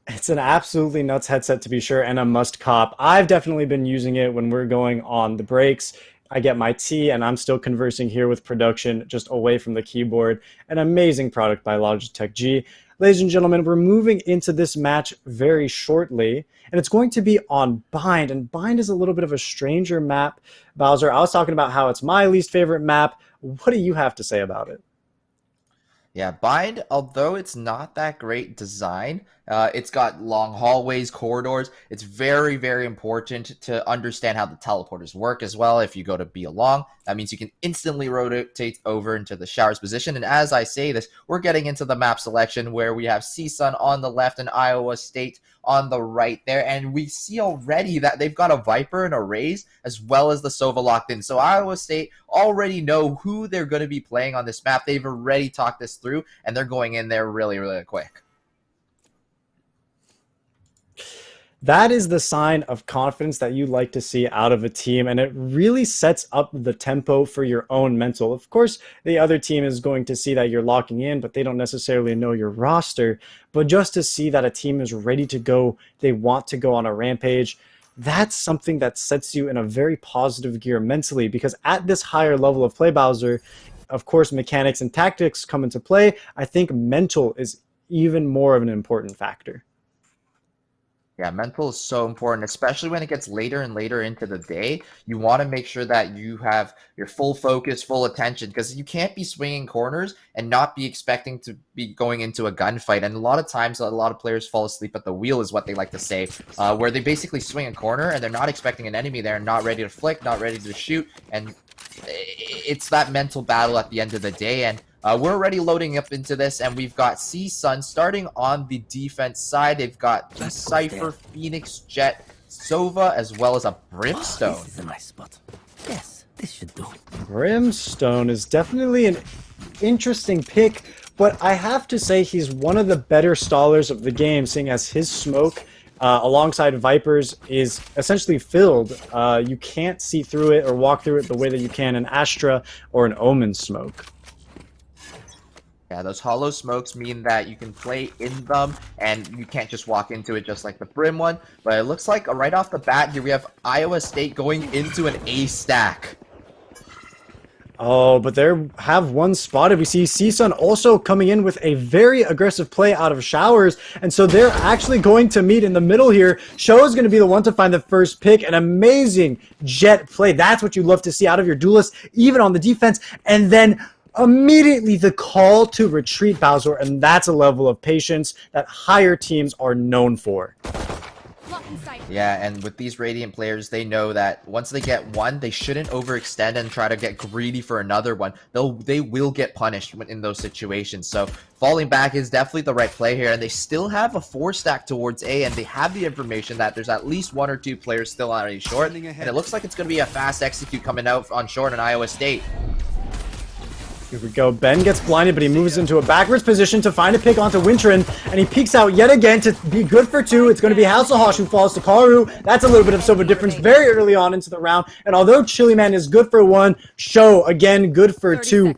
It's an absolutely nuts headset to be sure, and a must cop. I've definitely been using it when we're going on the breaks. I get my tea, and I'm still conversing here with production, just away from the keyboard. An amazing product by Logitech G. Ladies and gentlemen, we're moving into this match very shortly, and it's going to be on Bind, and Bind is a little bit of a stranger map. Bowser, I was talking about how it's my least favorite map. What do you have to say about it? Yeah, Bind, although it's not that great design, it's got long hallways, corridors. It's very, very important to understand how the teleporters work as well. If you go to be along, that means you can instantly rotate over into the shower's position. And as I say this, we're getting into the map selection where we have CSUN on the left and Iowa State on the right there. And we see already that they've got a Viper and a Raze as well as the Sova locked in. So Iowa State already know who they're going to be playing on this map. They've already talked this through, and they're going in there really, really quick. That is the sign of confidence that you like to see out of a team, and it really sets up the tempo for your own mental. Of course, the other team is going to see that you're locking in, but they don't necessarily know your roster. But just to see that a team is ready to go, they want to go on a rampage, that's something that sets you in a very positive gear mentally, because at this higher level of play, Bowser, of course, mechanics and tactics come into play. I think mental is even more of an important factor. Yeah, mental is so important, especially when it gets later and later into the day. You want to make sure that you have your full focus, full attention, because you can't be swinging corners and not be expecting to be going into a gunfight. And a lot of times, a lot of players fall asleep at the wheel, is what they like to say, where they basically swing a corner and they're not expecting an enemy there, not ready to flick, not ready to shoot. And it's that mental battle at the end of the day. And we're already loading up into this, and we've got CSUN starting on the defense side. They've got Cypher, Phoenix, Jet, Sova, as well as a Brimstone. This is a nice spot. Yes, this should do. Brimstone is definitely an interesting pick, but I have to say he's one of the better stallers of the game, seeing as his smoke alongside Viper's is essentially filled. You can't see through it or walk through it the way that you can an Astra or an Omen smoke. Yeah, those hollow smokes mean that you can play in them, and you can't just walk into it just like the Brim one. But it looks like right off the bat here, we have Iowa State going into an A stack. Oh, but they have one spotted. We see CSUN also coming in with a very aggressive play out of showers, and so they're actually going to meet in the middle here. Show is going to be the one to find the first pick. An amazing Jet play. That's what you love to see out of your duelist, even on the defense. And then immediately the call to retreat, Bowser, and that's a level of patience that higher teams are known for. Yeah, and with these Radiant players, they know that once they get one, they shouldn't overextend and try to get greedy for another one. They will get punished in those situations. So falling back is definitely the right play here, and they still have a 4-stack towards A, and they have the information that there's at least 1 or 2 players still already short, and it looks like it's going to be a fast execute coming out on short in Iowa State. Here we go. Ben gets blinded, but he moves into a backwards position to find a pick onto Wintrin, and he peeks out yet again to be good for 2. It's going to be Hasselhosh who falls to Karu. That's a little bit of a difference very early on into the round. And although Chili Man is good for 1, Show, again, good for 2,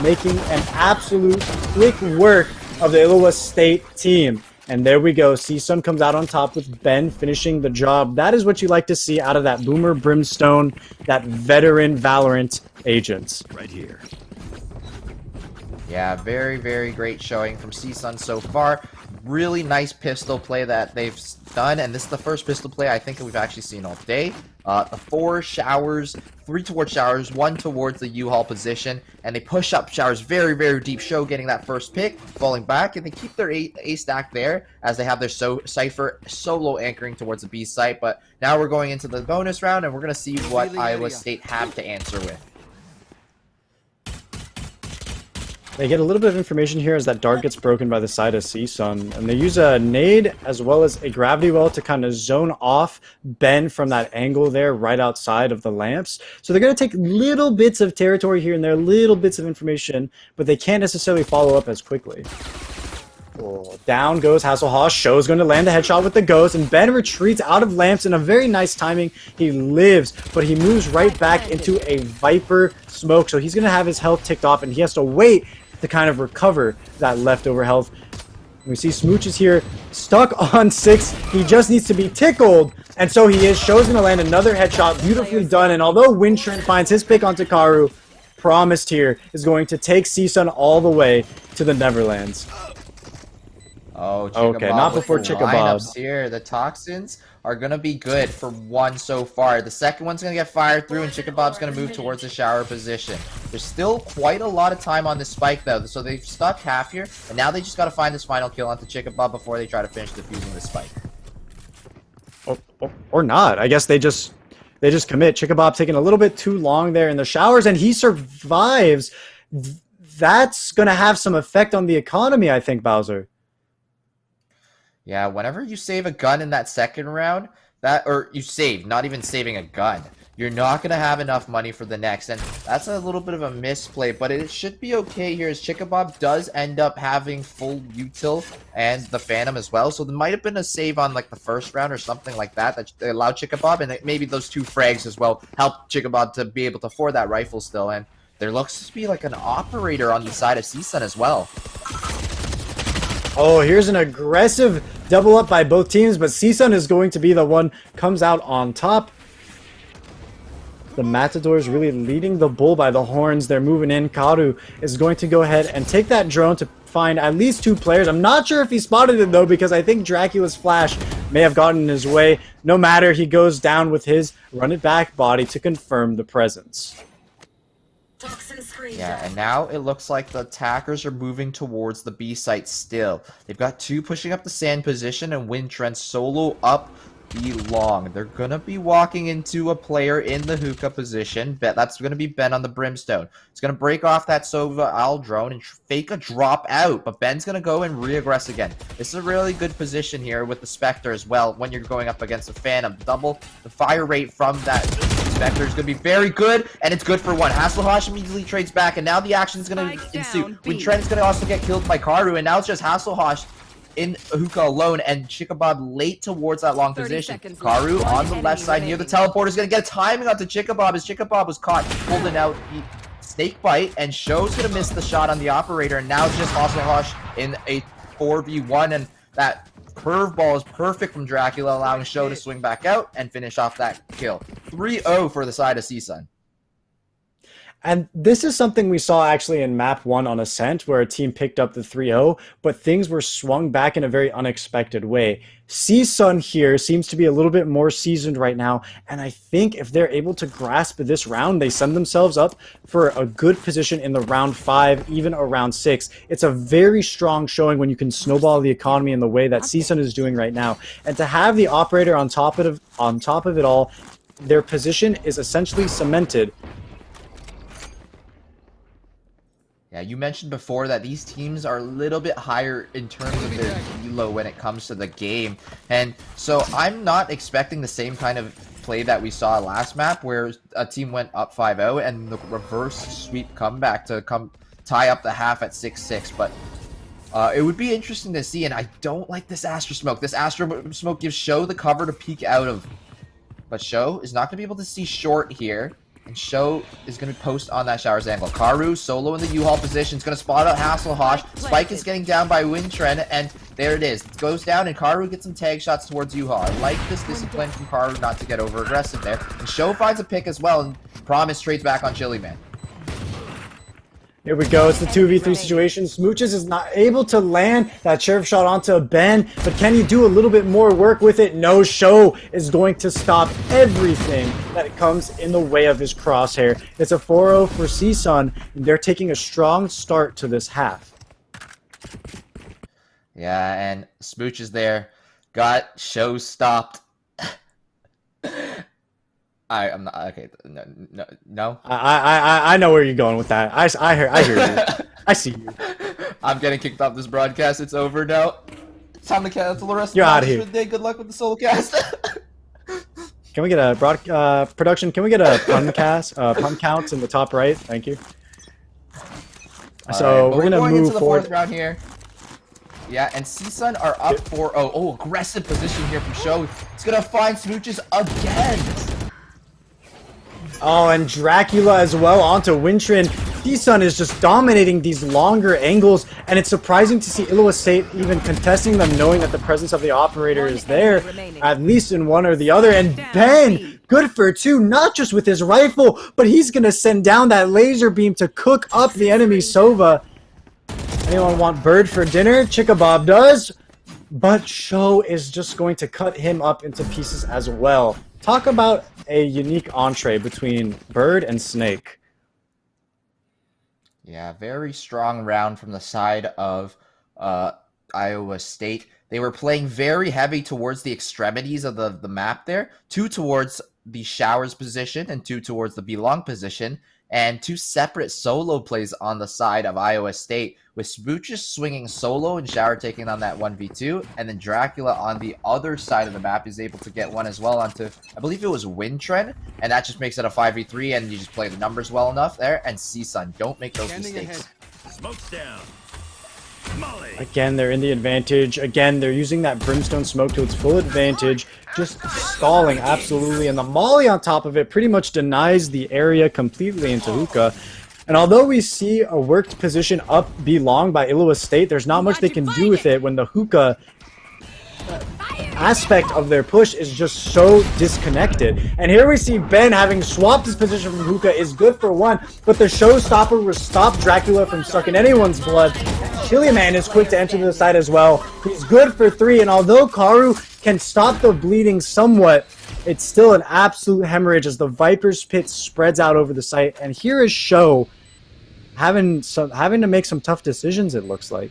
making an absolute quick work of the Ilowa State team. And there we go. CSUN comes out on top with Ben finishing the job. That is what you like to see out of that Boomer Brimstone, that veteran Valorant agent. Right here. Yeah, very, very great showing from CSUN so far. Really nice pistol play that they've done, and this is the first pistol play I think that we've actually seen all day. The 4 showers, 3 towards showers, 1 towards the U-Haul position, and they push up showers very, very deep. Show getting that first pick, falling back, and they keep their A stack there as they have their Cypher solo anchoring towards the B site. But now we're going into the bonus round, and we're going to see what Iowa State have to answer with. They get a little bit of information here as that dart gets broken by the side of CSUN, and they use a nade as well as a gravity well to kind of zone off Ben from that angle there right outside of the lamps. So they're going to take little bits of territory here and there, little bits of information, but they can't necessarily follow up as quickly. Oh, down goes Hasselhosh. Show's going to land a headshot with the ghost, and Ben retreats out of lamps in a very nice timing. He lives, but he moves right back into a Viper smoke, so he's going to have his health ticked off, and he has to wait to kind of recover that leftover health. We see Smooch is here, stuck on 6. He just needs to be tickled, and so he is. Show's gonna land another headshot, beautifully done. And although Wintrin finds his pick onto Karu, Promised here is going to take CSUN all the way to the Neverlands. Oh, okay, not before Chickabob. Here, the toxins are gonna be good for one so far. The second one's gonna get fired through, and Chickabob's gonna move towards the shower position. There's still quite a lot of time on this spike though, so they've stuck half here, and now they just gotta find this final kill onto Chickabob before they try to finish defusing the spike. Or not. I guess they just commit. Chickabob taking a little bit too long there in the showers, and he survives. That's gonna have some effect on the economy, I think, Bowser. Yeah, whenever you save a gun in that second round, not even saving a gun, you're not going to have enough money for the next, and that's a little bit of a misplay, but it should be okay here as Chickabob does end up having full util and the Phantom as well, so there might have been a save on like the first round or something like that allowed Chickabob, and maybe those 2 frags as well helped Chickabob to be able to afford that rifle still, and there looks to be like an operator on the side of CSUN as well. Oh, here's an aggressive double up by both teams, but CSUN is going to be the one comes out on top. The Matadors really leading the bull by the horns. They're moving in. Karu is going to go ahead and take that drone to find at least 2 players. I'm not sure if he spotted it though, because I think Dracula's flash may have gotten in his way. No matter, he goes down with his run it back body to confirm the presence. Yeah, and now it looks like the attackers are moving towards the B site still. They've got 2 pushing up the sand position and Wintrin solo up the long. They're going to be walking into a player in the hookah position. That's going to be Ben on the Brimstone. It's going to break off that Sova Owl drone and fake a drop out, but Ben's going to go and re-aggress again. This is a really good position here with the Spectre as well when you're going up against a Phantom. Double the fire rate from that Spectre is going to be very good, and it's good for 1. Hasselhosh immediately trades back, and now the action is going to ensue. Wintrin is going to also get killed by Karu, and now it's just Hasselhosh in hookah alone, and Chickabob late towards that long position. Karu on the left side near the teleporter is going to get timing onto Chickabob as Chickabob was caught holding out the snake bite, and Show's going to miss the shot on the operator, and now it's just Hasselhosh in a 4v1, and that curveball is perfect from Dracula, allowing Show to swing back out and finish off that kill. 3-0 for the side of CSUN. And this is something we saw actually in map 1 on Ascent, where a team picked up the 3-0, but things were swung back in a very unexpected way. CSUN here seems to be a little bit more seasoned right now, and I think if they're able to grasp this round, they send themselves up for a good position in the round 5, even around 6. It's a very strong showing when you can snowball the economy in the way that CSUN is doing right now. And to have the operator on top of it all, their position is essentially cemented. Yeah, you mentioned before that these teams are a little bit higher in terms of their elo when it comes to the game. And so I'm not expecting the same kind of play that we saw last map where a team went up 5-0 and the reverse sweep comeback to tie up the half at 6-6. But it would be interesting to see, and I don't like this Astra Smoke. This Astra Smoke gives Show the cover to peek out of. But Show is not going to be able to see short here. And Show is going to post on that shower's angle. Karu solo in the U-Haul position. Is going to spot out Hasselhosh. Spike is getting down by Wintrin, and there it is. It goes down, and Karu gets some tag shots towards U-Haul. I like this discipline from Karu not to get over aggressive there. And Show finds a pick as well, and Promise trades back on Chili Man. Here we go, it's the 2v3 situation. Smooches is not able to land that sheriff shot onto Ben, but can he do a little bit more work with it? No, Show is going to stop everything that comes in the way of his crosshair. It's a 4-0 for CSUN, and they're taking a strong start to this half. Yeah, and Smooch is there. Got Show stopped. I'm not okay. No. I know where you're going with that. I hear you. I see you. I'm getting kicked off this broadcast. It's over now. It's time to cancel the rest You're of out the here. day. Good luck with the solo cast. Can we get a production? Can we get a pun count in the top right? Thank you. So right, we're gonna going move into the forward. 4th round here. Yeah, and CSUN are up 4-0. Oh, aggressive position here from Show. It's gonna find Smooches again. Oh, and Dracula as well onto Wintrin. CSUN is just dominating these longer angles, and it's surprising to see Ilowa State even contesting them, knowing that the presence of the operator is there, at least in one or the other. And Ben, good for 2, not just with his rifle, but he's going to send down that laser beam to cook up the enemy Sova. Anyone want bird for dinner? Chickabob does. But Sho is just going to cut him up into pieces as well. Talk about a unique entree between Bird and Snake. Yeah, very strong round from the side of Iowa State. They were playing very heavy towards the extremities of the map there. 2 towards the Showers position and 2 towards the Belong position. And 2 separate solo plays on the side of Iowa State, with Smooches swinging solo and Shower taking on that 1v2, and then Dracula on the other side of the map is able to get one as well onto, I believe it was Wintren, and that just makes it a 5v3, and you just play the numbers well enough there, and CSUN, don't make those mistakes. Smokes down. Again, they're in the advantage. Again, they're using that Brimstone smoke to its full advantage, just stalling absolutely, and the molly on top of it pretty much denies the area completely into hookah. And although we see a worked position up Belong by Ilowa State, there's not much they can do with it when the hookah aspect of their push is just so disconnected. And here we see Ben, having swapped his position from hookah, is good for 1, but the showstopper will stop Dracula from sucking anyone's blood. Chili Man is quick to enter the side as well. He's good for 3, and although Karu can stop the bleeding somewhat, it's still an absolute hemorrhage as the Viper's Pit spreads out over the site. And here is Sho having to make some tough decisions, it looks like.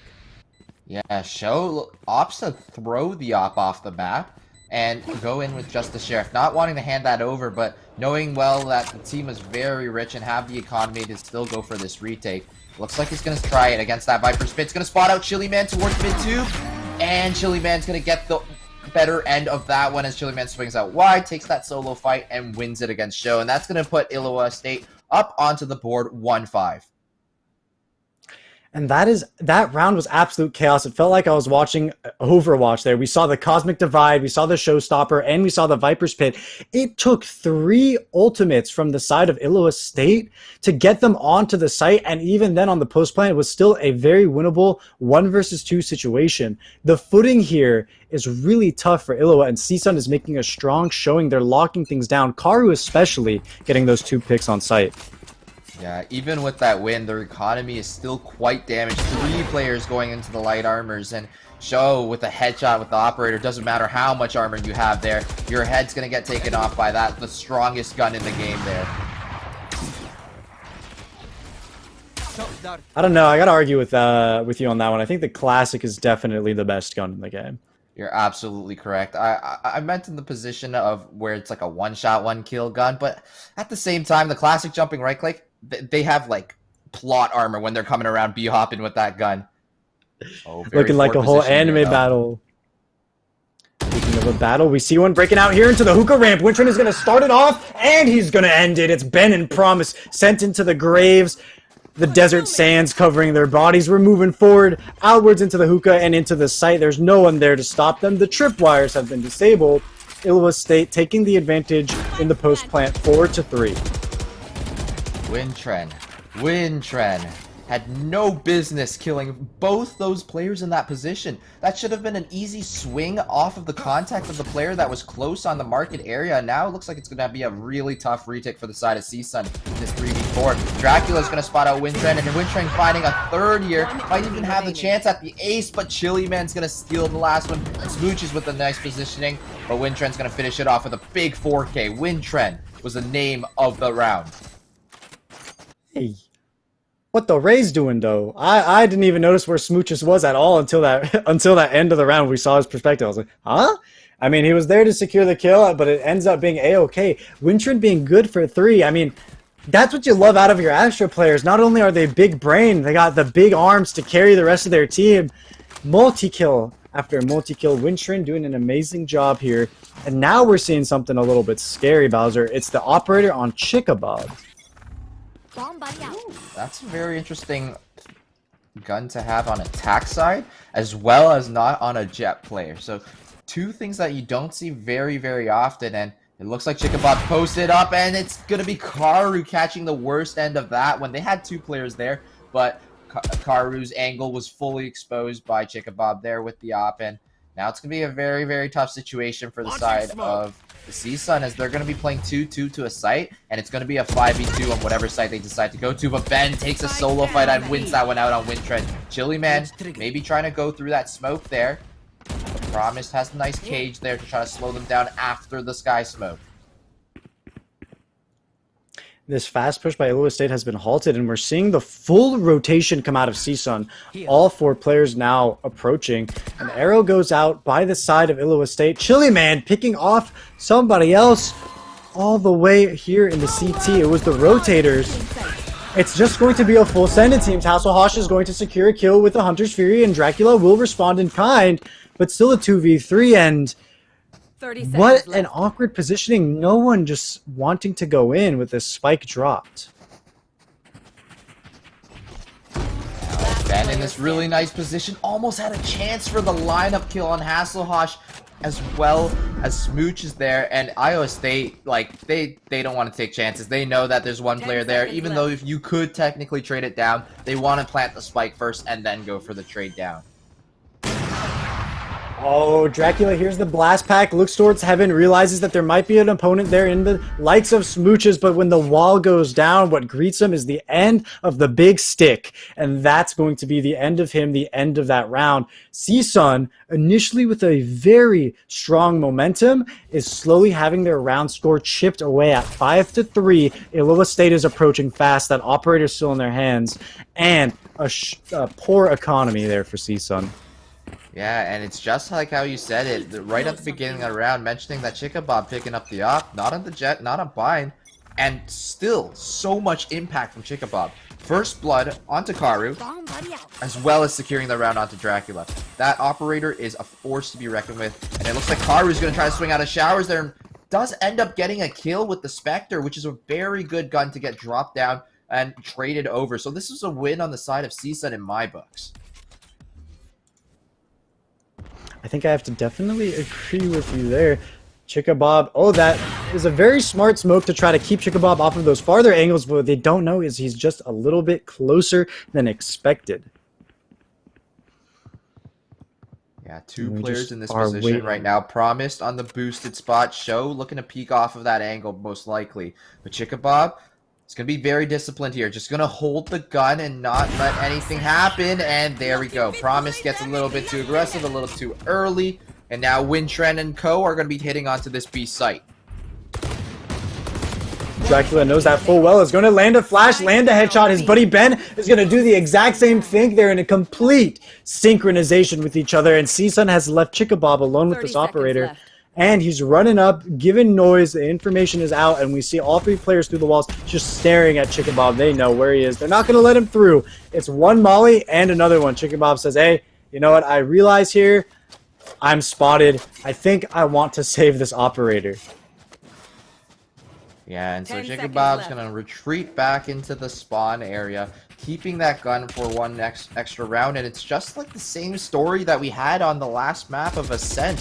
Yeah, Sho opts to throw the op off the map and go in with just the Sheriff. Not wanting to hand that over, but knowing well that the team is very rich and have the economy to still go for this retake. Looks like he's going to try it against that Viper's Pit. It's going to spot out Chili Man towards mid 2, and Chili Man's going to get the better end of that one as Chili Man swings out wide, takes that solo fight, and wins it against Sho. And that's going to put Ilowa State up onto the board 1-5. And that round was absolute chaos. It felt like I was watching Overwatch there. We saw the Cosmic Divide, we saw the Showstopper, and we saw the Viper's Pit. It took 3 ultimates from the side of Ilowa State to get them onto the site, and even then on the post plan, it was still a very winnable 1 versus 2 situation. The footing here is really tough for Ilowa, and CSUN is making a strong showing. They're locking things down. Karu especially getting those 2 picks on site. Yeah, even with that win, their economy is still quite damaged. 3 players going into the light armors, and Sho with a headshot with the operator. Doesn't matter how much armor you have there, your head's gonna get taken off by that, the strongest gun in the game there. I don't know. I gotta argue with you on that one. I think the Classic is definitely the best gun in the game. You're absolutely correct. I meant in the position of where it's like a 1-shot, 1-kill gun, but at the same time, the Classic jumping right click, they have like plot armor when they're coming around B-hopping with that gun. Oh, looking like a whole anime battle. Speaking of a battle, we see one breaking out here into the hookah ramp. Wintron is going to start it off, and he's going to end it. It's Ben and Promise sent into the graves. The desert sands covering their bodies. We're moving forward, outwards into the hookah and into the site. There's no one there to stop them. The tripwires have been disabled. Ilowa State taking the advantage in the post plant 4-3. Wintren had no business killing both those players in that position. That should have been an easy swing off of the contact of the player that was close on the market area. Now it looks like it's going to be a really tough retake for the side of CSUN in this 3v4. Dracula's going to spot out Wintren, and Wintren finding a 3rd here. Might even have the chance at the ace, but Chili Man's going to steal the last one. Smooches with a nice positioning, but Wintren's going to finish it off with a big 4K. Wintren was the name of the round. Hey. What the Ray's doing though? I didn't even notice where Smooches was at all until that end of the round. We saw his perspective. I was like, huh? I mean, he was there to secure the kill, but it ends up being a-okay. Wintron being good for 3. I mean, that's what you love out of your Astra players. Not only are they big brain, they got the big arms to carry the rest of their team. Multi-kill after multi-kill. Wintron doing an amazing job here. And now we're seeing something a little bit scary, Bowser. It's the operator on Chickabob. That's a very interesting gun to have on attack side, as well as not on a jet player. So 2 things that you don't see very, very often, and It looks like Chickabob posted up, and it's going to be Karu catching the worst end of that when they had 2 players there. But Karu's angle was fully exposed by Chickabob there with the op, and now it's going to be a very, very tough situation for the side of the CSUN, as they're going to be playing 2-2 to a site, and it's going to be a 5v2 on whatever site they decide to go to. But Ben takes a solo fight and wins that one out on Windtrend. Chili Man maybe trying to go through that smoke there. Promised has a nice cage there to try to slow them down after the sky smoke. This fast push by Ilowa State has been halted, and we're seeing the full rotation come out of CSUN. All 4 players now approaching. An arrow goes out by the side of Ilowa State. Chili Man picking off somebody else all the way here in the CT. It was the rotators. It's just going to be a full send. It seems Hasselhosh is going to secure a kill with the Hunter's Fury, and Dracula will respond in kind, but still a 2v3, and what an awkward positioning. No one just wanting to go in with this spike dropped. Ben in this really nice position, almost had a chance for the lineup kill on Hasselhosh, as well as Smooch is there, and Iowa State, like, they don't want to take chances. They know that there's one player there, even though if you could technically trade it down, they want to plant the spike first and then go for the trade down. Oh, Dracula hears the blast pack, looks towards heaven, realizes that there might be an opponent there in the likes of Smooches, but when the wall goes down, what greets him is the end of the big stick, and that's going to be the end of him, the end of that round. CSUN, initially with a very strong momentum, is slowly having their round score chipped away at 5-3. Ilowa State is approaching fast, that operator's still in their hands, and a poor economy there for CSUN. Yeah, and it's just like how you said it, right at the beginning of the round, mentioning that Chickabob picking up the op, not on the jet, not on bind, and still so much impact from Chickabob. First blood onto Karu, as well as securing the round onto Dracula. That operator is a force to be reckoned with, and it looks like Karu's going to try to swing out of showers there, and does end up getting a kill with the Spectre, which is a very good gun to get dropped down and traded over. So this is a win on the side of CSUN in my books. I think I have to definitely agree with you there. Chickabob, oh, that is a very smart smoke to try to keep Chickabob off of those farther angles, but what they don't know is he's just a little bit closer than expected. Yeah, 2 players in this position right now. Promised on the boosted spot. Show looking to peek off of that angle, most likely. But Chickabob, it's going to be very disciplined here. Just going to hold the gun and not let anything happen. And there we go. Promise gets a little bit too aggressive, a little too early. And now Wintren and co are going to be hitting onto this B site. Dracula knows that full well. Is going to land a flash, land a headshot. His buddy Ben is going to do the exact same thing. They're in a complete synchronization with each other. And CSUN has left Chickabob alone with this operator. And he's running up, giving noise, the information is out, and we see all 3 players through the walls just staring at Chickabob. They know where he is. They're not going to let him through. It's one molly and another one. Chickabob says, hey, you know what? I realize here I'm spotted. I think I want to save this operator. Yeah, and so Chicabob's going to retreat back into the spawn area, keeping that gun for one extra round, and it's just like the same story that we had on the last map of Ascent.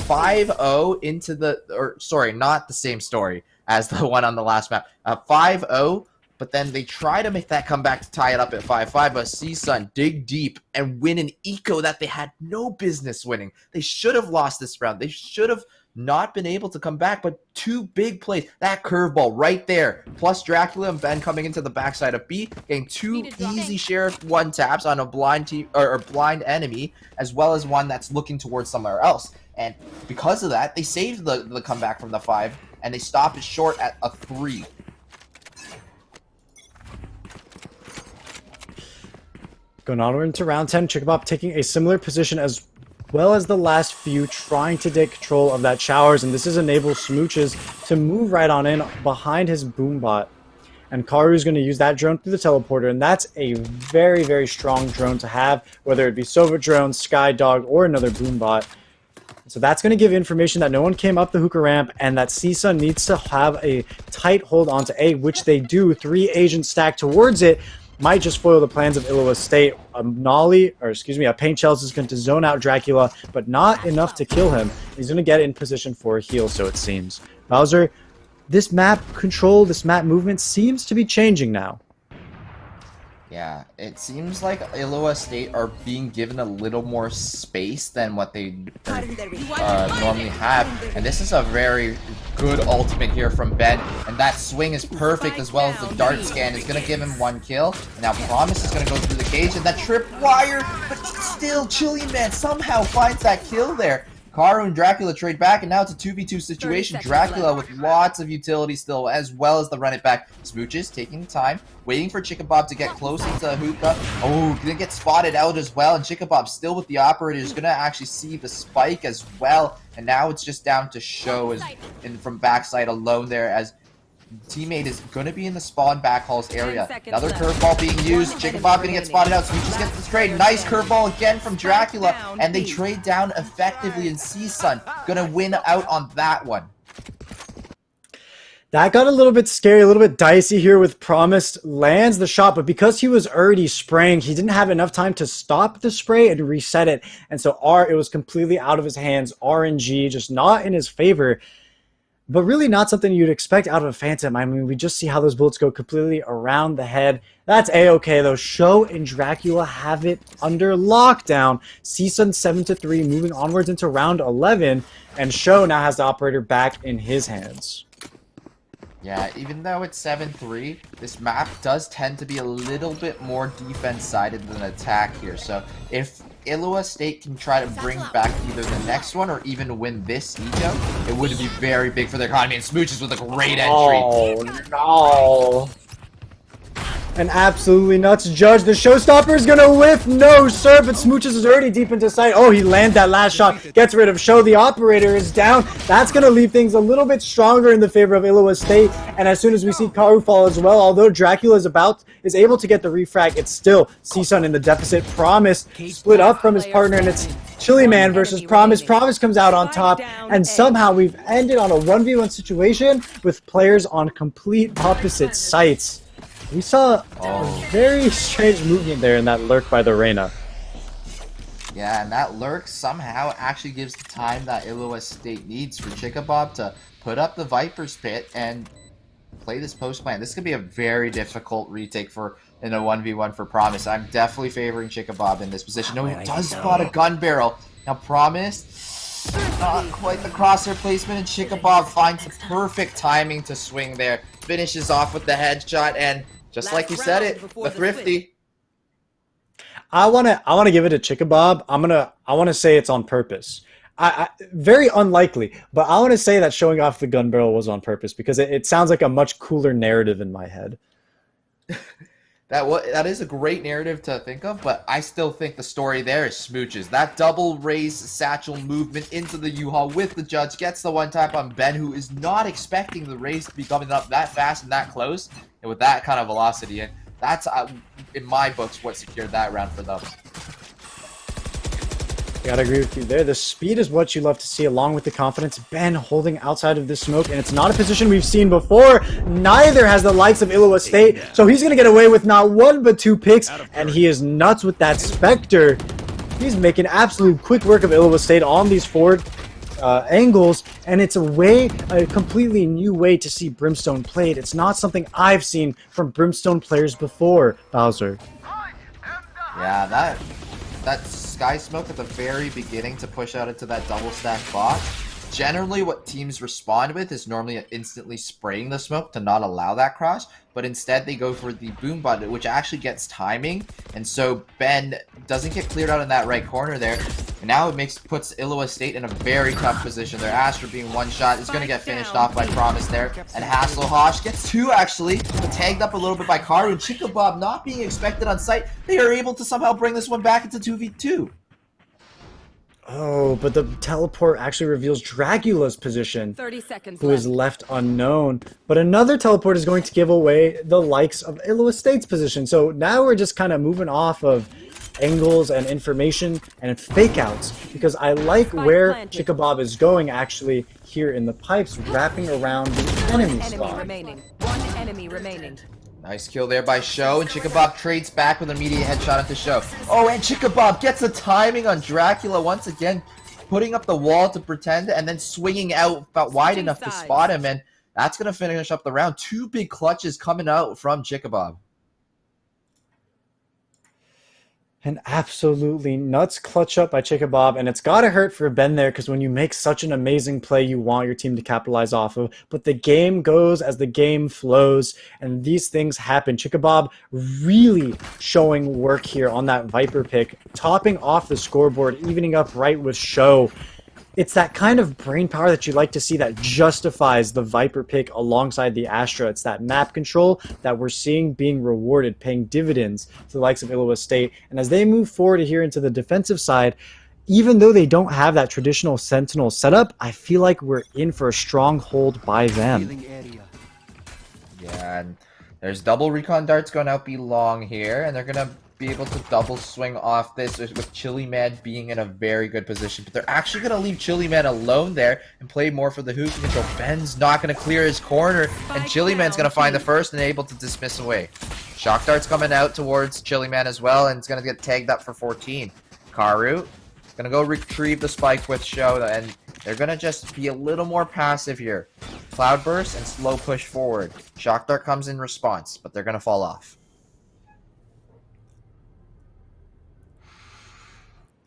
5-0 into the, or sorry, not the same story as the one on the last map. 5-0, but then they try to make that comeback to tie it up at 5-5, but CSUN dig deep and win an eco that they had no business winning. They should have lost this round. They should have not been able to come back, but 2 big plays. That curveball right there, plus Dracula and Ben coming into the backside of B, getting 2 easy Sheriff 1 taps on a blind team or blind enemy, as well as one that's looking towards somewhere else. And because of that, they saved the comeback from the 5, and they stopped it short at a 3. Going onward into round 10, Chickabob taking a similar position as well as the last few, trying to take control of that showers, and this has enabled Smooches to move right on in behind his boombot. And Karu's going to use that drone through the teleporter, and that's a very, very strong drone to have, whether it be Sova Drone, Sky Dog, or another boombot. So that's going to give information that no one came up the hookah ramp, and that CSUN needs to have a tight hold onto A, which they do. 3 agents stacked towards it. might just foil the plans of Ilowa State. A Paint Shells is going to zone out Dracula, but not enough to kill him. He's going to get in position for a heal, so it seems. Bowser, this map control, this map movement seems to be changing now. Yeah, it seems like Ilowa State are being given a little more space than what they normally have. And this is a very good ultimate here from Ben. And that swing is perfect, as well as the dart scan is going to give him 1 kill. And now Promise is going to go through the cage, and that trip wire, but still Chili Man somehow finds that kill there. Karu and Dracula trade back, and now it's a 2v2 situation. Dracula with lots of utility still, as well as the run it back. Smooches taking the time, waiting for Chickabob to get close into Hookah. Oh, gonna get spotted out as well, and Chickabob still with the operator is gonna actually see the spike as well. And now it's just down to Show as from backside alone there, as teammate is going to be in the spawn back halls area. Another curveball being used. Chickabob going to get spotted out. Smooches gets the trade. Nice curveball again from Dracula. And they trade down effectively, and CSUN going to win out on that one. That got a little bit scary, a little bit dicey here with Promised. Lands the shot, but because he was already spraying, he didn't have enough time to stop the spray and reset it. And so it was completely out of his hands. RNG, just not in his favor. But really not something you'd expect out of a Phantom. I mean, we just see how those bullets go completely around the head. That's A-okay, though. Show and Dracula have it under lockdown. CSUN 7-3, moving onwards into round 11. And Show now has the operator back in his hands. Yeah, even though it's 7-3, this map does tend to be a little bit more defense-sided than attack here. So if Ilowa State can try to bring back either the next one or even win this eco, it would be very big for their economy. And Smooches with a great entry. Oh, no. An absolutely nuts judge. The showstopper is going to whiff. No, sir, but Smooches is already deep into sight. Oh, he lands that last shot. Gets rid of Show. The operator is down. That's going to leave things a little bit stronger in the favor of Ilowa State. And as soon as we see Karu fall as well, although Dracula is able to get the refrag, it's still CSUN in the deficit. Promise split up from his partner, and it's Chili Man versus Promise. Promise comes out on top, and somehow we've ended on a 1v1 situation with players on complete opposite sites. We saw a very strange movement there in that lurk by the Reyna. Yeah, and that lurk somehow actually gives the time that Ilowa State needs for Chickabob to put up the Viper's Pit and play this post plan. This could be a very difficult retake in a 1v1 for Promise. I'm definitely favoring Chickabob in this position. No, he does spot a gun barrel. Now Promise, not quite the crosshair placement, and Chickabob finds the perfect timing to swing there. Finishes off with the headshot, and just like you said it, the thrifty. I wanna give it to Chickabob. I wanna say it's on purpose. Very unlikely, but I want to say that showing off the gun barrel was on purpose because it sounds like a much cooler narrative in my head. That is a great narrative to think of, but I still think the story there is Smooches. That double raise satchel movement into the U-Haul with the judge gets the one tap on Ben, who is not expecting the raise to be coming up that fast and that close, and with that kind of velocity. And that's, in my books, what secured that round for them. Gotta agree with you there. The speed is what you love to see, along with the confidence. Ben holding outside of this smoke, and it's not a position we've seen before. Neither has the likes of Ilowa State, so he's gonna get away with not one but 2 picks, and he is nuts with that Spectre. He's making absolute quick work of Ilowa State on these forward angles, and it's a completely new way to see Brimstone played. It's not something I've seen from Brimstone players before, Bowser. Yeah, that sky smoke at the very beginning to push out into that double stack box. Generally, what teams respond with is normally instantly spraying the smoke to not allow that cross, but instead they go for the boom button, which actually gets timing, and so Ben doesn't get cleared out in that right corner there. And now it puts Ilowa State in a very tough position. Their Astra being one shot is going to get finished off by Promise there, and Hasselhosh gets 2 actually, but tagged up a little bit by Karu. And Chickabob not being expected on site, they are able to somehow bring this one back into 2v2. Oh, but the teleport actually reveals Dracula's position, 30 seconds who is left unknown. But another teleport is going to give away the likes of Ilowa State's position. So now we're just kind of moving off of angles and information and fake outs, because I like where Chickabob is going actually here in the pipes, wrapping around the enemy spot. One enemy remaining. Nice kill there by Show, and Chikabob trades back with an immediate headshot into Show. Oh, and Chikabob gets the timing on Dracula once again, putting up the wall to pretend, and then swinging out about wide enough to spot him, and that's going to finish up the round. 2 big clutches coming out from Chikabob. An absolutely nuts clutch up by Chikabob, and it's gotta hurt for Ben there, because when you make such an amazing play, you want your team to capitalize off of, but the game goes as the game flows, and these things happen. Chikabob really showing work here on that Viper pick, topping off the scoreboard, evening up right with Show. It's that kind of brain power that you like to see that justifies the Viper pick alongside the Astra. It's that map control that we're seeing being rewarded, paying dividends to the likes of Ilowa State. And as they move forward here into the defensive side, even though they don't have that traditional Sentinel setup, I feel like we're in for a stronghold by them. Yeah, and there's double recon darts going out be long here, and they're going to be able to double swing off this with Chili Man being in a very good position. But they're actually going to leave Chili Man alone there and play more for the hoop control. Ben's not going to clear his corner, and Chili Man's going to find the first and able to dismiss away. Shock dart's coming out towards Chili Man as well, and it's going to get tagged up for 14. Karu going to go retrieve the spike with Show, and they're going to just be a little more passive here. Cloudburst and slow push forward. Shock dart comes in response, but they're going to fall off.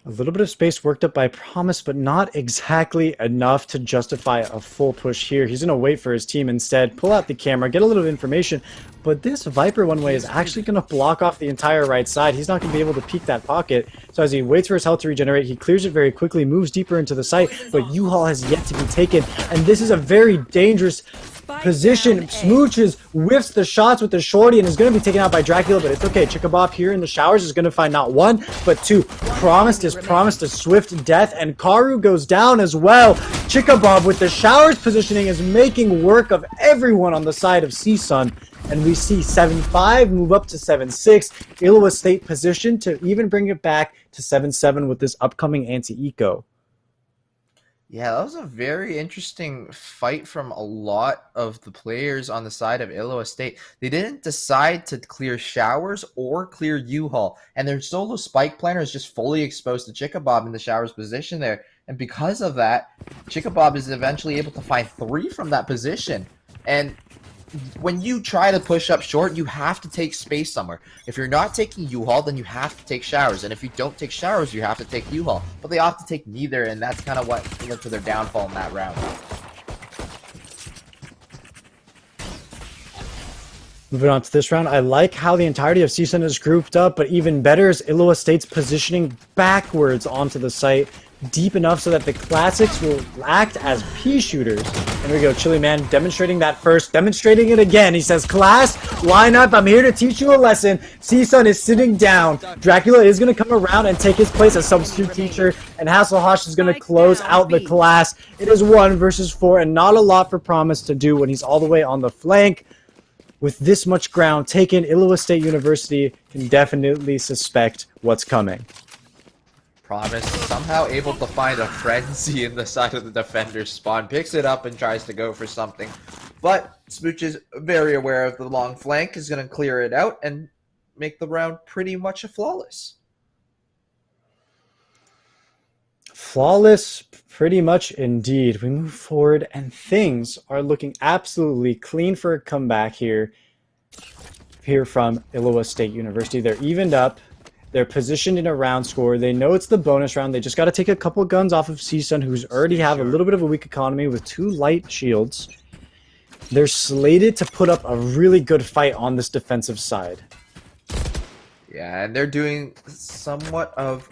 A little bit of space worked up by Promise, but not exactly enough to justify a full push here. He's going to wait for his team instead, pull out the camera, get a little information, but this Viper one-way is actually going to block off the entire right side. He's not going to be able to peek that pocket, so as he waits for his health to regenerate, he clears it very quickly, moves deeper into the site, but U-Haul has yet to be taken, and this is a very dangerous position. Smooches, whiffs the shots with the shorty, and is going to be taken out by Dracula, but it's okay. Chikabob here in the showers is going to find not one, but two. Promised a swift death, and Karu goes down as well. Chikabob with the showers positioning is making work of everyone on the side of CSUN, and we see 7-5 move up to 7-6. Ilowa State position to even bring it back to 7-7 with this upcoming anti-eco. Yeah, that was a very interesting fight from a lot of the players on the side of Ilowa State. They didn't decide to clear showers or clear U-Haul, and their solo spike planner is just fully exposed to Chikabob in the showers position there. And because of that, Chikabob is eventually able to find 3 from that position. And when you try to push up short, you have to take space somewhere. If you're not taking U-Haul, then you have to take showers. And if you don't take showers, you have to take U-Haul. But they opt to take neither, and that's kind of what led to their downfall in that round. Moving on to this round, I like how the entirety of CSUN is grouped up, but even better is Ilowa State's positioning backwards onto the site, deep enough so that the classics will act as pea shooters. And we go, Chili Man demonstrating that first, demonstrating it again. He says, class, line up, I'm here to teach you a lesson. CSUN is sitting down. Dracula is going to come around and take his place as substitute teacher, and Hasselhosh is going to close out the class. It is 1 versus 4, and not a lot for Promise to do when he's all the way on the flank. With this much ground taken, Ilowa State University can definitely suspect what's coming. Promise somehow able to find a frenzy in the side of the defender's spawn, picks it up and tries to go for something, but Smooch is very aware of the long flank, is going to clear it out and make the round pretty much a flawless. Flawless, pretty much indeed. We move forward and things are looking absolutely clean for a comeback here from Ilowa State University. They're evened up. They're positioned in a round score. They know it's the bonus round. They just got to take a couple guns off of CSUN, who's already have a little bit of a weak economy with 2 light shields. They're slated to put up a really good fight on this defensive side. Yeah, and they're doing somewhat of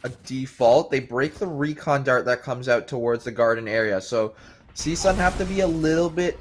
a default. They break the recon dart that comes out towards the garden area. So CSUN have to be a little bit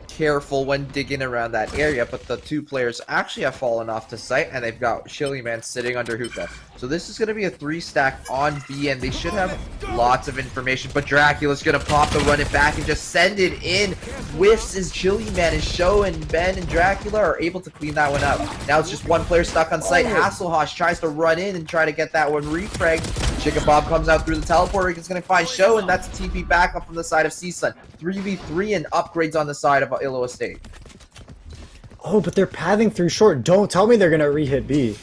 careful when digging around that area, but the 2 players actually have fallen off to sight, and they've got Chili Man sitting under hookah. So this is going to be a 3-stack on B, and they should have lots of information, but Dracula's going to pop the run it back and just send it in. Whiffs is Chili Man, and Show and Ben and Dracula are able to clean that one up. Now it's just 1 player stuck on site. Hasselhosh tries to run in and try to get that one refragged. Chikabob comes out through the teleporter. He's going to find Show, and that's a TP backup from the side of CSUN. 3v3 and upgrades on the side of Ilowa State. Oh, but they're pathing through short. Don't tell me they're going to re-hit B.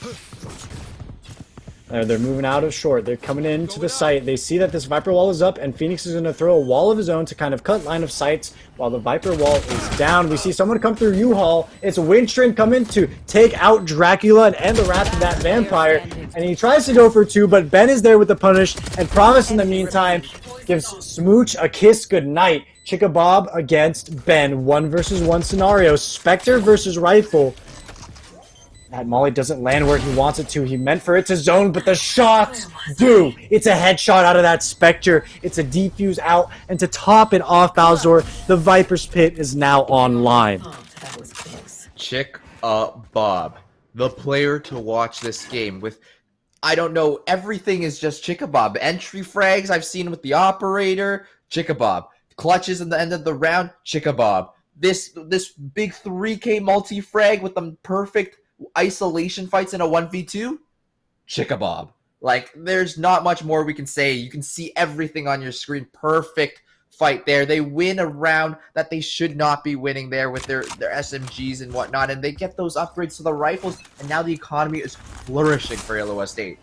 They're moving out of short. They're coming into the site. They see that this Viper wall is up, and Phoenix is going to throw a wall of his own to kind of cut line of sights while the Viper wall is down. We see someone come through U-Haul. It's Winstrin coming to take out Dracula and end the wrath of that vampire. And he tries to go for 2, but Ben is there with the punish, and Promise in the meantime gives Smooch a kiss goodnight. Chicka Bob against Ben. 1 versus 1 scenario. Spectre versus Rifle. That molly doesn't land where he wants it to. He meant for it to zone, but the shots do. It's a headshot out of that Spectre. It's a defuse out. And to top it off, Balzor, the Viper's Pit is now online. Chick Bob, the player to watch this game with. I don't know, everything is just Chicka Bob. Entry frags I've seen with the operator, Chicka Bob. Clutches in the end of the round, Chicka Bob. This big 3K multi-frag with the perfect isolation fights in a 1v2, Chicka Bob. Like, there's not much more we can say. You can see everything on your screen. Perfect fight there. They win a round that they should not be winning there with their SMGs and whatnot, and they get those upgrades to the rifles, and now the economy is flourishing for Ilowa State.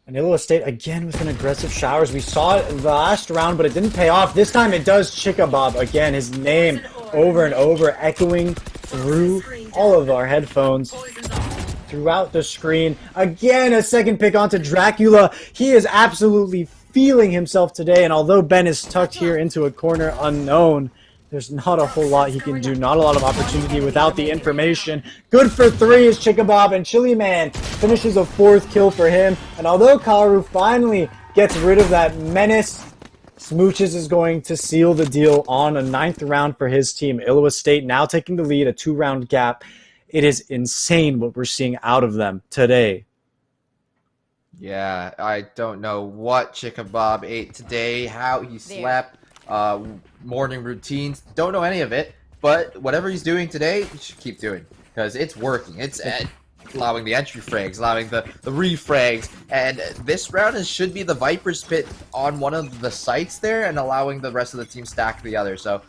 And Ilowa State again with an aggressive showers. We saw it in the last round, but it didn't pay off. This time it does. Chicka Bob again. His name over and over echoing through all of our headphones, throughout the screen. Again, a second pick onto Dracula. He is absolutely feeling himself today, and although Ben is tucked here into a corner unknown, there's not a whole lot he can do. Not a lot of opportunity without the information. Good for 3 is Chicka Bob, and Chili Man finishes a 4th kill for him. And although Karu finally gets rid of that menace, Smooches is going to seal the deal on a 9th round for his team. Ilowa State now taking the lead, a 2-round gap. It is insane what we're seeing out of them today. Yeah, I don't know what Chicka Bob ate today, how he slept. Morning routines, don't know any of it, but whatever he's doing today, he should keep doing, because it's working. It's allowing the entry frags, allowing the refrags, and this round should be the Viper's Pit on one of the sites there, and allowing the rest of the team stack the other. So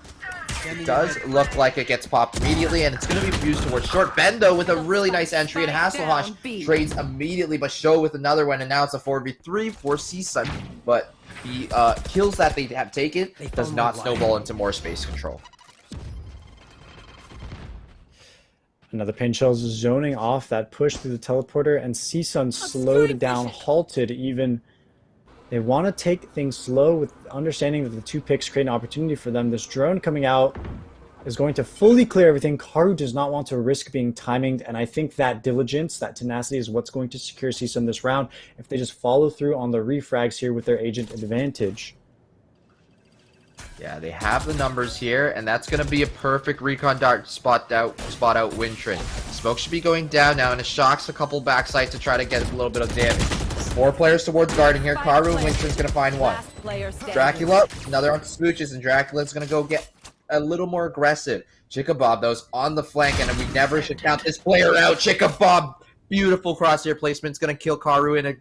it does look like it gets popped immediately, and it's going to be fused towards short. Ben, though, with a really nice entry, and Hasselhosh trades immediately, but Show with another one, and now it's a 4v3 for CSUN, but the kills that they have taken does not snowball into more space control. Another Pain Shells is zoning off that push through the teleporter, and CSUN slowed down, halted even. They want to take things slow with understanding that the 2 picks create an opportunity for them. This drone coming out is going to fully clear everything. Karu does not want to risk being timinged, and I think that diligence, that tenacity is what's going to secure CSUN this round if they just follow through on the refrags here with their agent advantage. Yeah, they have the numbers here, and that's going to be a perfect recon dart spot out Winstrin. Smoke should be going down now, and it shocks a couple backside to try to get a little bit of damage. 4 players towards guarding here. Karu and Winstrin's going to find one. Dracula, another on Smooches, and Dracula's going to go get a little more aggressive. Chicka Bob, though, is on the flank, and we never should count this player out. Chicka Bob, beautiful crosshair placement. It's going to kill Karu in a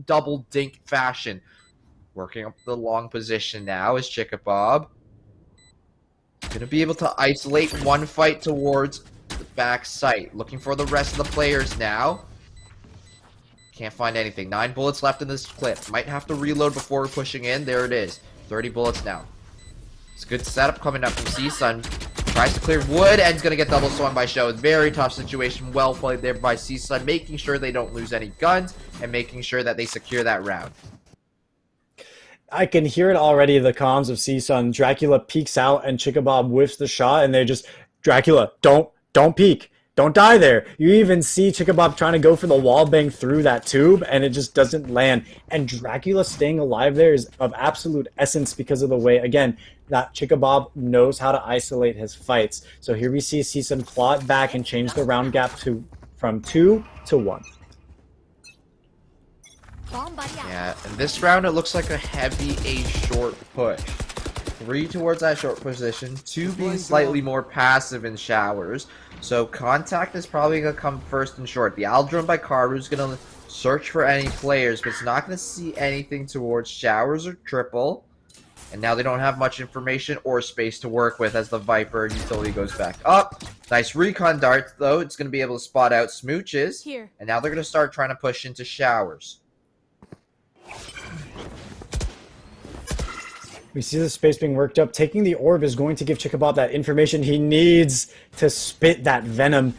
double dink fashion. Working up the long position now is Chicka Bob. Going to be able to isolate one fight towards the back site. Looking for the rest of the players now. Can't find anything. 9 bullets left in this clip. Might have to reload before pushing in. There it is. 30 bullets now. It's a good setup coming up from CSUN. Tries to clear wood and is going to get double swung by Show. Very tough situation. Well played there by CSUN. Making sure they don't lose any guns and making sure that they secure that round. I can hear it already, the comms of CSUN. Dracula peeks out and Chicka Bob whiffs the shot, and they just, Dracula, don't peek. Don't die there. You even see Chicka Bob trying to go for the wall bang through that tube, and it just doesn't land. And Dracula staying alive there is of absolute essence because of the way, again, that Chicka Bob knows how to isolate his fights. So here we see CSUN plot back and change the round gap from 2 to 1. Yeah, and this round it looks like a heavy A short push. 3 towards that short position, 2 being slightly more passive in showers. So contact is probably going to come first in short. The Aldrone by Karu is going to search for any players, but it's not going to see anything towards showers or triple. And now they don't have much information or space to work with as the Viper utility goes back up. Nice recon dart, though. It's going to be able to spot out smooches. Here. And now they're going to start trying to push into showers. We see the space being worked up. Taking the orb is going to give Chickabob that information he needs to spit that venom.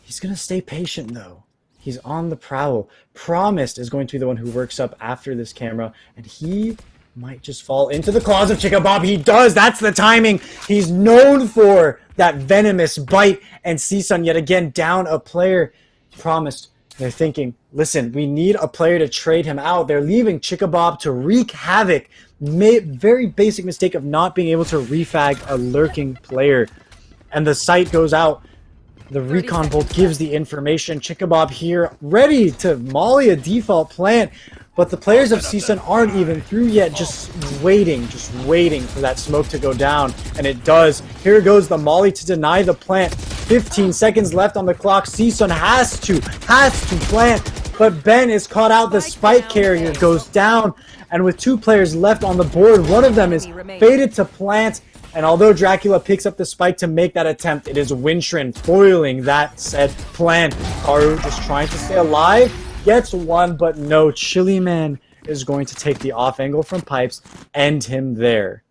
He's going to stay patient, though. He's on the prowl. Promised is going to be the one who works up after this camera, and he might just fall into the claws of Chickabob. He does. That's the timing. He's known for that venomous bite, and CSUN yet again down a player. Promised. They're thinking, listen, we need a player to trade him out. They're leaving Chickabob to wreak havoc. Very basic mistake of not being able to refag a lurking player. And the sight goes out. The recon bolt gives the information. Chickabob here ready to molly a default plant. But the players of CSUN aren't even through yet, just waiting for that smoke to go down. And it does. Here goes the molly to deny the plant. 15 seconds left on the clock. CSUN has to plant. But Ben is caught out. The spike carrier goes down. And with 2 players left on the board, one of them is fated to plant. And although Dracula picks up the spike to make that attempt, it is Wintrin foiling that said plan. Karu just trying to stay alive. Gets one, but no. Chili Man is going to take the off angle from Pipes. End him there.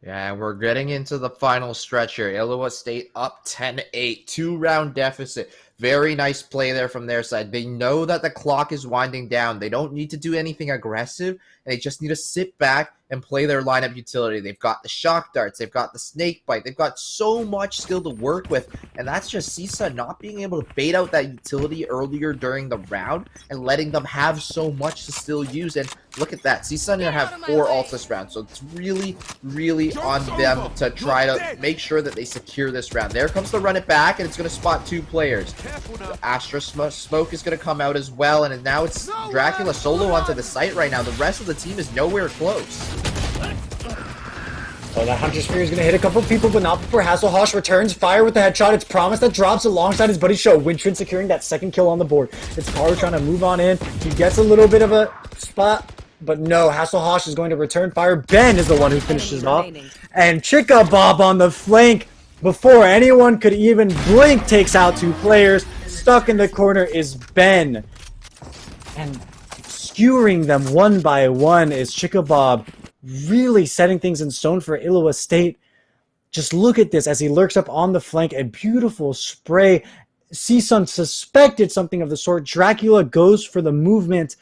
Yeah, we're getting into the final stretch here. Ilowa State up 10-8. 2-round deficit. Very nice play there from their side. They know that the clock is winding down. They don't need to do anything aggressive, and they just need to sit back and play their lineup utility. They've got the shock darts. They've got the snake bite. They've got so much skill to work with, and that's just CSUN not being able to bait out that utility earlier during the round and letting them have so much to still use. And look at that. CSUN have 4 ults this round, so it's really, really on them to try to make sure that they secure this round. There comes the run it back, and it's going to spot 2 players. Astra Smoke is going to come out as well, and now it's Dracula solo onto the site right now. The rest of the team is nowhere close. So that Hunter Spear is going to hit a couple people, but not before Hasselhosh returns fire with the headshot. It's Promise that drops alongside his buddy Show. Wintrin securing that second kill on the board. It's Karu trying to move on in. He gets a little bit of a spot, but no, Hasselhosh is going to return fire. Ben is the one who finishes off. And Chickabob on the flank, before anyone could even blink, takes out 2 players. Stuck in the corner is Ben. And skewering them one by one is Chickabob, really setting things in stone for Ilowa State. Just look at this as he lurks up on the flank. A beautiful spray. CSUN suspected something of the sort. Dracula goes for the movement,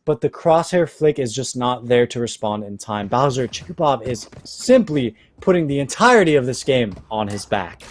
but the crosshair flick is just not there to respond in time. Bowser, Chickabob is simply putting the entirety of this game on his back.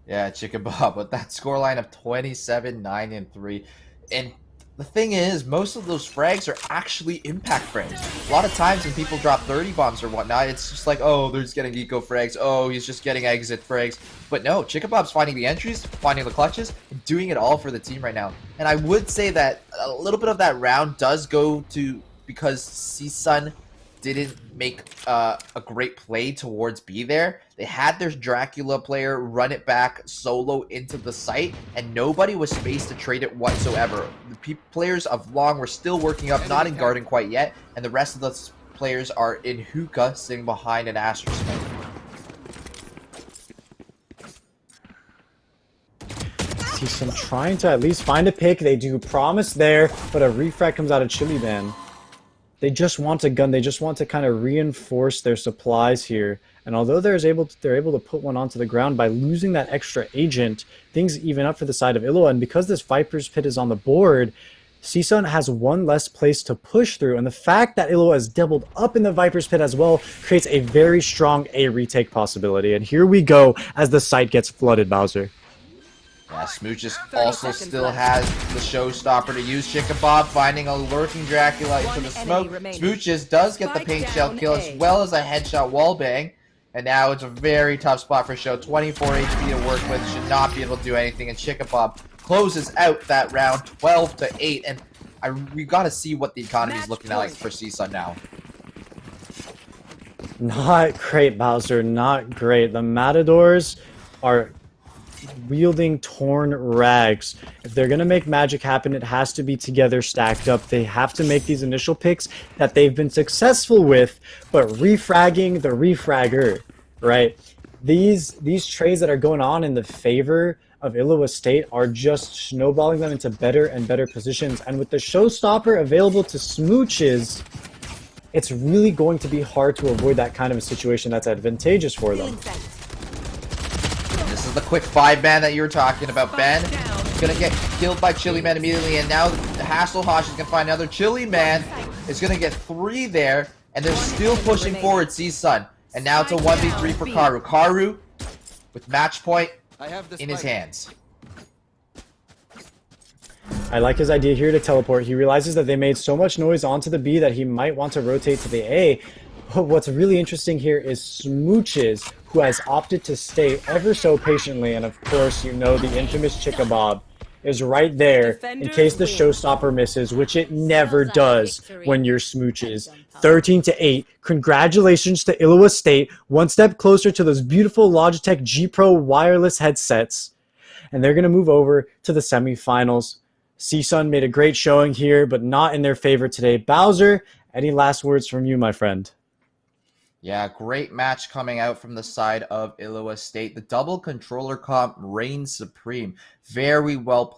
Yeah, Chickabob with that scoreline of 27, 9, and 3. And the thing is, most of those frags are actually impact frags. A lot of times when people drop 30 bombs or whatnot, it's just like, oh, they're just getting eco frags. Oh, he's just getting exit frags. But no, Chickabob's finding the entries, finding the clutches, and doing it all for the team right now. And I would say that a little bit of that round does go to because CSUN didn't make a great play towards B there. They had their Dracula player run it back solo into the site, and nobody was spaced to trade it whatsoever. The players of Long were still working up, not in Garden quite yet, and the rest of the players are in Hookah, sitting behind an Astra Smoke. See some trying to at least find a pick. They do Promise there, but a refract comes out of Chili Man. They just want a gun. They just want to kind of reinforce their supplies here. And although they're able to put one onto the ground by losing that extra agent, things even up for the side of Ilowa. And because this Viper's Pit is on the board, CSUN has one less place to push through. And the fact that Ilowa is doubled up in the Viper's Pit as well creates a very strong A retake possibility. And here we go as the site gets flooded, Bowser. Yeah, Smooches also still has the showstopper to use. Chickabob finding a lurking Dracula into the smoke. Smooches does get the paint shell kill as well as a headshot wallbang. And now it's a very tough spot for Show. 24 HP to work with. Should not be able to do anything. And Chickabob closes out that round 12-8. And we got to see what the economy is looking like for CSUN now. Not great, Bowser. Not great. The Matadors are wielding torn rags. If they're going to make magic happen, it has to be together, stacked up. They have to make these initial picks that they've been successful with, but refragging the refragger, right? These trades that are going on in the favor of Ilowa State are just snowballing them into better and better positions. And with the showstopper available to smooches, it's really going to be hard to avoid that kind of a situation that's advantageous for them. This is the quick 5-man that you were talking about, Ben. He's gonna get killed by Chili Man immediately, and now Hasselhosh is gonna find another Chili Man. Is gonna get 3 there, and they're still pushing forward CSUN. And now it's a 1v3 for Karu. Karu with match point in his hands. I like his idea here to teleport. He realizes that they made so much noise onto the B that he might want to rotate to the A. But what's really interesting here is Smooches, who has opted to stay ever so patiently. And of course, you know the infamous Chickabob is right there in case the showstopper misses, which it never does when you're Smooches. 13-8. Congratulations to Ilowa State. One step closer to those beautiful Logitech G Pro wireless headsets. And they're going to move over to the semifinals. CSUN made a great showing here, but not in their favor today. Bowser, any last words from you, my friend? Yeah, great match coming out from the side of Ilowa State. The double controller comp reigns supreme. Very well played.